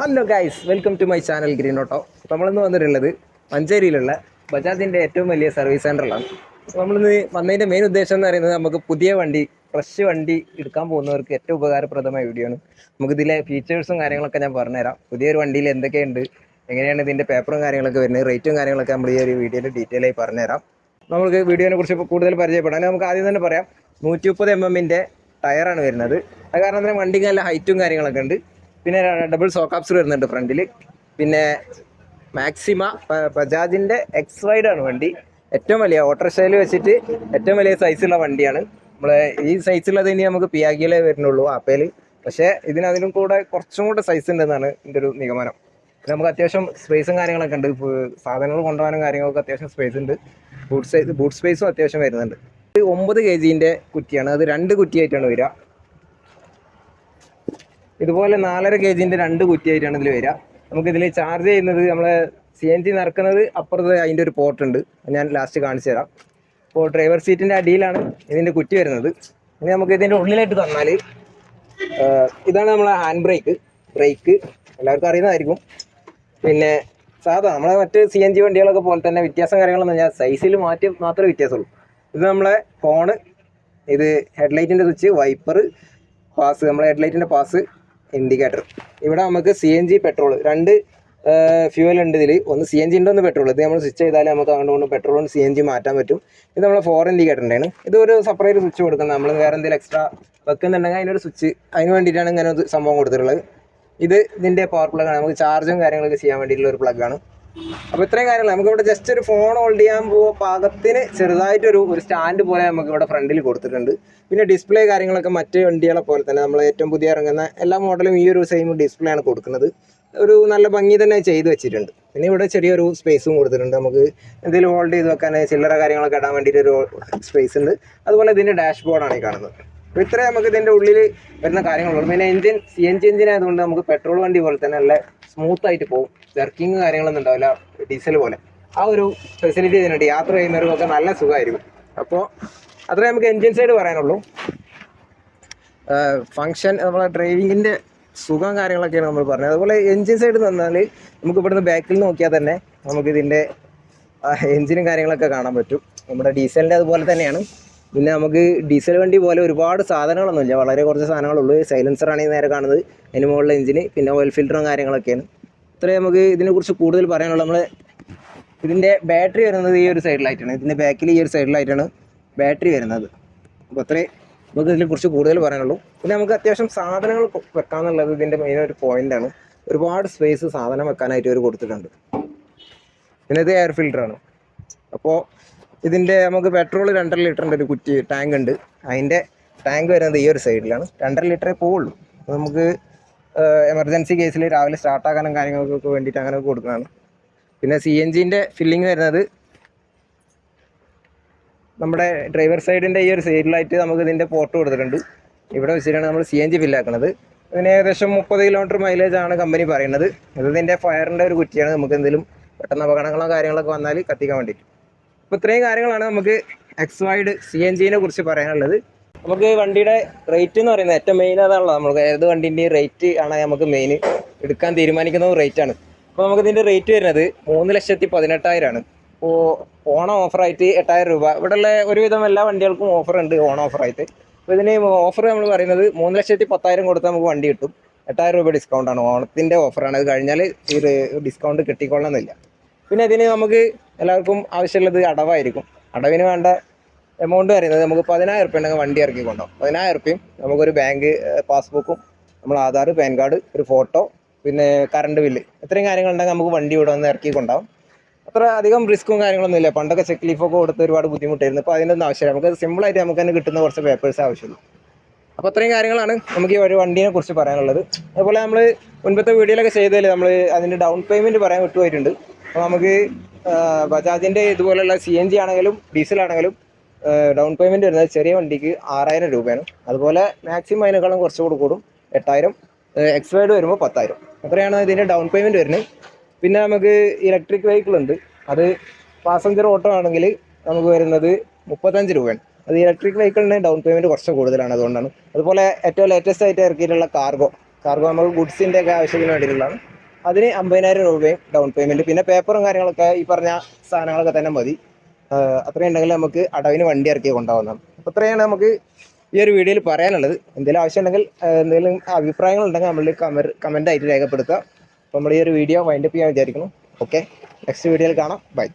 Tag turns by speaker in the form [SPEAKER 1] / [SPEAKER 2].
[SPEAKER 1] Hello guys, welcome to my channel green auto. നമ്മളിന്ന് വന്നിട്ടുള്ളത് മഞ്ചേരിയിലുള്ള ബജാജിൻ്റെ ഏറ്റവും വലിയ സർവീസ് സെൻ്ററിലാണ്. നമ്മളിന്ന് വന്നതിൻ്റെ മെയിൻ ഉദ്ദേശം എന്ന് പറയുന്നത് നമുക്ക് പുതിയ വണ്ടി, ഫ്രഷ് വണ്ടി എടുക്കാൻ പോകുന്നവർക്ക് ഏറ്റവും ഉപകാരപ്രദമായ വീഡിയോ ആണ്. നമുക്കിതിലെ ഫീച്ചേഴ്സും കാര്യങ്ങളൊക്കെ ഞാൻ പറഞ്ഞുതരാം. പുതിയൊരു വണ്ടിയിൽ എന്തൊക്കെയുണ്ട്, എങ്ങനെയാണ് ഇതിൻ്റെ പേപ്പറും കാര്യങ്ങളൊക്കെ വരുന്നത്, റേറ്റും കാര്യങ്ങളൊക്കെ നമ്മൾ ഈ ഒരു വീഡിയോയിൽ ഡീറ്റെയിൽ ആയി പറഞ്ഞുതരാം. നമുക്ക് വീഡിയോനെ കുറിച്ച് കൂടുതൽ പരിചയപ്പെടാൻ നമുക്ക് ആദ്യം തന്നെ പറയാം. 130 mm ടയറാണ് വരുന്നത്. അത് കാരണം തന്നെ വണ്ടിക്ക് നല്ല ഹൈറ്റും കാര്യങ്ങളൊക്കെ ഉണ്ട്. പിന്നെ ഡബിൾ സോക്കാപ്സ് വരുന്നുണ്ട് ഫ്രണ്ടിൽ. പിന്നെ മാക്സിമ ബജാജിൻ്റെ എക്സ് വൈഡ് ആണ് വണ്ടി. ഏറ്റവും വലിയ ഓട്ടോറിക്ഷയിൽ വെച്ചിട്ട് ഏറ്റവും വലിയ സൈസുള്ള വണ്ടിയാണ്. നമ്മളെ ഈ സൈസുള്ളത് ഇനി നമുക്ക് പിയാഗിയിലേ വരുന്നുള്ളൂ, ആപ്പയിൽ. പക്ഷേ ഇതിനതിലും കൂടെ കുറച്ചും കൂടെ സൈസ് ഉണ്ടെന്നാണ് എൻ്റെ ഒരു നിഗമനം. പിന്നെ നമുക്ക് അത്യാവശ്യം സ്പേസും കാര്യങ്ങളൊക്കെ ഉണ്ട്. സാധനങ്ങൾ കൊണ്ടുപോകാനും കാര്യങ്ങളൊക്കെ അത്യാവശ്യം സ്പേസ് ഉണ്ട്. ബൂട്ട് സ്പേസും അത്യാവശ്യം വരുന്നുണ്ട്. 9 kg കുറ്റിയാണ്. അത് 2 കുറ്റിയായിട്ടാണ് വരിക. ഇതുപോലെ 4.5 kg 2 കുറ്റിയായിട്ടാണ് ഇതിൽ വരിക. നമുക്കിതിൽ ചാർജ് ചെയ്യുന്നത് നമ്മളെ CNG നിറക്കുന്നത് അപ്പുറത്ത് അതിൻ്റെ ഒരു പോർട്ട് ഉണ്ട്, ഞാൻ ലാസ്റ്റ് കാണിച്ചു തരാം. ഇപ്പോൾ ഡ്രൈവർ സീറ്റിൻ്റെ അടിയിലാണ് ഇതിൻ്റെ കുറ്റി വരുന്നത്. ഇനി നമുക്ക് ഇതിൻ്റെ ഉള്ളിലായിട്ട് തന്നാൽ ഇതാണ് നമ്മളെ ഹാൻഡ് ബ്രേക്ക് എല്ലാവർക്കും അറിയുന്നതായിരിക്കും. പിന്നെ സാധാ നമ്മളെ മറ്റ് CNG വണ്ടികളൊക്കെ പോലെ തന്നെ വ്യത്യാസം കാര്യങ്ങളൊന്നും ഞാൻ സൈസിൽ മാത്രമേ വ്യത്യാസമുള്ളൂ. ഇത് നമ്മളെ ഹോണ്, ഇത് ഹെഡ്ലൈറ്റിൻ്റെ സ്വിച്ച്, വൈപ്പർ, പാസ്, നമ്മളെ ഹെഡ്ലൈറ്റിൻ്റെ പാസ്, ഇൻഡിക്കേറ്റർ. ഇവിടെ നമുക്ക് CNG പെട്രോൾ 2 ഫ്യൂവൽ ഉണ്ട് ഇതിൽ. ഒന്ന് CNG ഉണ്ട്, ഒന്ന് പെട്രോൾ. ഇത് നമ്മൾ സ്വിച്ച് ചെയ്താൽ നമുക്ക് അങ്ങോട്ട് പെട്രോളും CNG മാറ്റാൻ പറ്റും. ഇത് നമ്മളെ 4 ഇൻഡിക്കേറ്ററിൻ്റെയാണ്. ഇതൊരു സെപ്പറേറ്റ് സ്വിച്ച് കൊടുക്കുന്നത്. നമ്മൾ വേറെ എന്തെങ്കിലും എക്സ്ട്രാ വെക്കുന്നുണ്ടെങ്കിൽ അതിനൊരു സ്വിച്ച്, അതിന് വേണ്ടിയിട്ടാണ് ഇങ്ങനെ ഒരു സംഭവം കൊടുത്തിട്ടുള്ളത്. ഇതിൻ്റെ പവർ പ്ലഗാണ്. നമുക്ക് ചാർജും കാര്യങ്ങളൊക്കെ ചെയ്യാൻ വേണ്ടിയിട്ടുള്ള ഒരു പ്ലഗാണ്. അപ്പോൾ ഇത്രയും കാര്യങ്ങൾ നമുക്കിവിടെ ജസ്റ്റ് ഒരു ഫോൺ ഹോൾഡ് ചെയ്യാൻ പാകത്തിന് ചെറുതായിട്ടൊരു സ്റ്റാൻഡ് പോലെ നമുക്കിവിടെ ഫ്രണ്ടിൽ കൊടുത്തിട്ടുണ്ട്. പിന്നെ ഡിസ്പ്ലേ കാര്യങ്ങളൊക്കെ മറ്റ് വണ്ടികളെ പോലെ തന്നെ നമ്മൾ ഏറ്റവും പുതിയ ഇറങ്ങുന്ന എല്ലാ മോഡലും ഈ ഒരു സെയിം ഡിസ്പ്ലേ ആണ് കൊടുക്കുന്നത്. ഒരു നല്ല ഭംഗി തന്നെ ചെയ്ത് വെച്ചിട്ടുണ്ട്. പിന്നെ ഇവിടെ ചെറിയൊരു സ്പേസും കൊടുത്തിട്ടുണ്ട്. നമുക്ക് എന്തെങ്കിലും ഹോൾഡ് ചെയ്ത് വെക്കാൻ ചില്ലറ കാര്യങ്ങളൊക്കെ ഇടാൻ വേണ്ടിയിട്ടൊരു സ്പേസ് ഉണ്ട്. അതുപോലെ ഇതിൻ്റെ ഡാഷ്ബോർഡാണ് ഈ കാണുന്നത്. അപ്പോൾ ഇത്രയും നമുക്ക് ഇതിൻ്റെ ഉള്ളിൽ വരുന്ന കാര്യങ്ങളുള്ളൂ. പിന്നെ CNG എഞ്ചിൻ ആയതുകൊണ്ട് നമുക്ക് പെട്രോൾ വണ്ടി പോലെ തന്നെ നല്ല സ്മൂത്തായിട്ട് പോകും. ജർക്കിങ് കാര്യങ്ങളൊന്നും ഉണ്ടാവില്ല ഡീസൽ പോലെ. ആ ഒരു ഫെസിലിറ്റി ഇതിനുണ്ട്. യാത്ര ചെയ്യുന്നവർക്കൊക്കെ നല്ല സുഖമായിരിക്കും. അപ്പോൾ അത്രേ നമുക്ക് എൻജിൻ സൈഡ് പറയാനുള്ളൂ. ഫങ്ഷൻ, നമ്മളെ ഡ്രൈവിങ്ങിൻ്റെ സുഖം കാര്യങ്ങളൊക്കെയാണ് നമ്മൾ പറഞ്ഞത്. അതുപോലെ എൻജിൻ സൈഡ് തന്നാൽ നമുക്ക് ഇവിടുന്ന് ബാക്കിൽ നോക്കിയാൽ തന്നെ നമുക്കിതിൻ്റെ എൻജിനും കാര്യങ്ങളൊക്കെ കാണാൻ പറ്റും. നമ്മുടെ ഡീസലിൻ്റെ അതുപോലെ തന്നെയാണ്. പിന്നെ നമുക്ക് ഡീസൽ വണ്ടി പോലെ ഒരുപാട് സാധനങ്ങളൊന്നുമില്ല, വളരെ കുറച്ച് സാധനങ്ങളുള്ളൂ. സൈലൻസറാണ് ഈ നേരെ കാണുന്നത്, അതിന് മുകളിലെ എഞ്ചിന്, പിന്നെ ഓയിൽ ഫിൽറ്ററും കാര്യങ്ങളൊക്കെയാണ്. ഇത്രയും നമുക്ക് ഇതിനെക്കുറിച്ച് കൂടുതൽ പറയാനുള്ളൂ. നമ്മൾ ഇതിൻ്റെ ബാറ്ററി വരുന്നത് ഈ ഒരു സൈഡിലായിട്ടാണ്. ഇതിൻ്റെ ബാക്കിൽ ഈ ഒരു സൈഡിലായിട്ടാണ് ബാറ്ററി വരുന്നത്. അപ്പോൾ അത്രയും നമുക്ക് ഇതിനെക്കുറിച്ച് കൂടുതൽ പറയാനുള്ളൂ. പിന്നെ നമുക്ക് അത്യാവശ്യം സാധനങ്ങൾ വെക്കാമെന്നുള്ളത് ഇതിൻ്റെ മെയിൻ ഒരു പോയിൻ്റാണ്. ഒരുപാട് സ്പേസ് സാധനം വെക്കാനായിട്ട് അവർ കൊടുത്തിട്ടുണ്ട്. പിന്നെ ഇത് എയർ ഫിൽറ്ററാണ്. അപ്പോൾ ഇതിൻ്റെ നമുക്ക് പെട്രോൾ 2.5 ലിറ്ററിൻ്റെ ഒരു കുറ്റി ടാങ്ക് ഉണ്ട്. അതിൻ്റെ ടാങ്ക് വരുന്നത് ഈ ഒരു സൈഡിലാണ്. 2.5 ലിറ്ററേ പോവുള്ളൂ. അപ്പോൾ നമുക്ക് എമർജൻസി കേസിൽ രാവിലെ സ്റ്റാർട്ടാക്കാനും കാര്യങ്ങൾക്കൊക്കെ വേണ്ടിയിട്ട് അങ്ങനെ കൊടുക്കുന്നതാണ്. പിന്നെ CNGൻ്റെ ഫില്ലിങ് വരുന്നത് നമ്മുടെ ഡ്രൈവർ സൈഡിൻ്റെ ഈ ഒരു സൈഡിലായിട്ട് നമുക്ക് ഇതിൻ്റെ പോർട്ട് കൊടുത്തിട്ടുണ്ട്. ഇവിടെ വെച്ചിട്ടാണ് നമ്മൾ CNG ഫില്ലാക്കുന്നത്. ഇതിന് ഏകദേശം 30 കിലോമീറ്റർ മൈലേജ് ആണ് കമ്പനി പറയുന്നത്. ഇതിൻ്റെ ഫയറിൻ്റെ ഒരു കുറ്റിയാണ്. നമുക്ക് എന്തെങ്കിലും പെട്ടെന്ന് അപകടങ്ങളോ കാര്യങ്ങളൊക്കെ വന്നാൽ കത്തിക്കാൻ വേണ്ടിയിട്ട്. അപ്പോൾ ഇത്രയും കാര്യങ്ങളാണ് നമുക്ക് എക്സ് വൈഡ് CNGനെ കുറിച്ച് പറയാനുള്ളത്. നമുക്ക് വണ്ടിയുടെ റേറ്റ് എന്ന് പറയുന്നത് ഏറ്റവും മെയിൻ അതാണല്ലോ. നമുക്ക് ഏത് വണ്ടീൻ്റെയും റേറ്റ് ആണ് നമുക്ക് മെയിൻ എടുക്കാൻ തീരുമാനിക്കുന്നത് റേറ്റാണ്. അപ്പോൾ നമുക്ക് ഇതിൻ്റെ റേറ്റ് വരുന്നത് 3,18,000 ആണ്. അപ്പോൾ ഓണം ഓഫറായിട്ട് 8,000 രൂപ. ഇവിടെയുള്ള ഒരുവിധം എല്ലാ വണ്ടികൾക്കും ഓഫർ ഉണ്ട് ഓണം ഓഫറായിട്ട്. അപ്പോൾ ഇതിന് ഓഫർ നമ്മൾ പറയുന്നത് 3,10,000 കൊടുത്താൽ നമുക്ക് വണ്ടി കിട്ടും. 8,000 രൂപ ഡിസ്കൗണ്ടാണ്, ഓണത്തിൻ്റെ ഓഫറാണ്. അത് കഴിഞ്ഞാൽ ഈ ഡിസ്കൗണ്ട് കിട്ടിക്കൊള്ളണമെന്നില്ല. പിന്നെ ഇതിന് നമുക്ക് എല്ലാവർക്കും ആവശ്യമുള്ളത് അടവായിരിക്കും. അടവിന് വേണ്ട എമൗണ്ട് പറയുന്നത് നമുക്ക് 10,000 രൂപ ഉണ്ടെങ്കിൽ വണ്ടി ഇറക്കി കൊണ്ടുപോകും. 10,000 രൂപയും നമുക്കൊരു ബാങ്ക് പാസ്ബുക്കും, നമ്മൾ ആധാർ, പാൻ കാർഡ്, ഒരു ഫോട്ടോ, പിന്നെ കറണ്ട് ബില്ല്, ഇത്രയും കാര്യങ്ങളുണ്ടെങ്കിൽ നമുക്ക് വണ്ടി ഇവിടെ വന്ന് ഇറക്കി കൊണ്ടുപോകും. അത്ര അധികം റിസ്ക്കും കാര്യങ്ങളൊന്നും ഇല്ല. പണ്ടൊക്കെ ചെക്ക് ലീഫൊക്കെ കൊടുത്ത് ഒരുപാട് ബുദ്ധിമുട്ടായിരുന്നു. അപ്പോൾ അതിനൊന്നും ആവശ്യമില്ല. നമുക്ക് സിമ്പിളായിട്ട് നമുക്ക് തന്നെ കിട്ടുന്ന കുറച്ച് പേപ്പേഴ്സ് ആവശ്യമുള്ളൂ. അപ്പോൾ അത്രയും കാര്യങ്ങളാണ് നമുക്ക് ഈ ഒരു വണ്ടീനെ കുറിച്ച് പറയാനുള്ളത്. അതുപോലെ നമ്മൾ മുൻപത്തെ വീഡിയോയിലൊക്കെ ചെയ്തതിൽ നമ്മൾ അതിൻ്റെ ഡൗൺ പേയ്മെൻറ്റ് പറയാൻ വിട്ടുപോയിട്ടുണ്ട്. അപ്പോൾ നമുക്ക് ബജാജിൻ്റെ ഇതുപോലുള്ള CNG ആണെങ്കിലും ഡീസലാണെങ്കിലും ഡൗൺ പേയ്മെൻറ്റ് വരുന്നത് ചെറിയ വണ്ടിക്ക് 6,000 രൂപയാണ്. അതുപോലെ മാക്സിമം അതിനേക്കാളും കുറച്ചുകൂടി കൂടും, 8,000. എക്സ് വൈഡ് വരുമ്പോൾ 10,000. അത്രയാണ് ഇതിൻ്റെ ഡൗൺ പേയ്മെൻറ്റ് വരുന്നത്. പിന്നെ നമുക്ക് ഇലക്ട്രിക് വെഹിക്കിൾ ഉണ്ട്. അത് പാസഞ്ചർ ഓട്ടോ ആണെങ്കിൽ നമുക്ക് വരുന്നത് 35 രൂപയാണ്. അത് ഇലക്ട്രിക് വെഹിക്കിളിന് ഡൗൺ പേയ്മെൻറ്റ് കുറച്ച് കൂടുതലാണ്, അതുകൊണ്ടാണ്. അതുപോലെ ഏറ്റവും ലേറ്റസ്റ്റ് ആയിട്ട് ഇറക്കിയിട്ടുള്ള കാർഗോ നമ്മൾ ഗുഡ്സിൻ്റെ ഒക്കെ ആവശ്യത്തിന് വേണ്ടിയിട്ടുള്ളതാണ്. അതിന് 50,000 രൂപയും ഡൗൺ പേയ്മെൻറ്റ്, പിന്നെ പേപ്പറും കാര്യങ്ങളൊക്കെ ഈ പറഞ്ഞ സാധനങ്ങളൊക്കെ തന്നെ മതി. അത്രയും ഉണ്ടെങ്കിൽ നമുക്ക് അടവിന് വണ്ടി ഇറക്കി കൊണ്ടുപോകുന്നതാണ്. അപ്പോൾ ഇത്രയാണ് നമുക്ക് ഈ ഒരു വീഡിയോയിൽ പറയാനുള്ളത്. എന്തെങ്കിലും ആവശ്യമുണ്ടെങ്കിൽ എന്തെങ്കിലും അഭിപ്രായങ്ങളുണ്ടെങ്കിൽ നമ്മളിൽ കമൻ്റ് ആയിട്ട് രേഖപ്പെടുത്തുക. അപ്പോൾ നമ്മൾ ഈ ഒരു വീഡിയോ വൈൻഡപ്പ് ചെയ്യാൻ വിചാരിക്കുന്നു. ഓക്കെ, നെക്സ്റ്റ് വീഡിയോയിൽ കാണാം. ബൈ.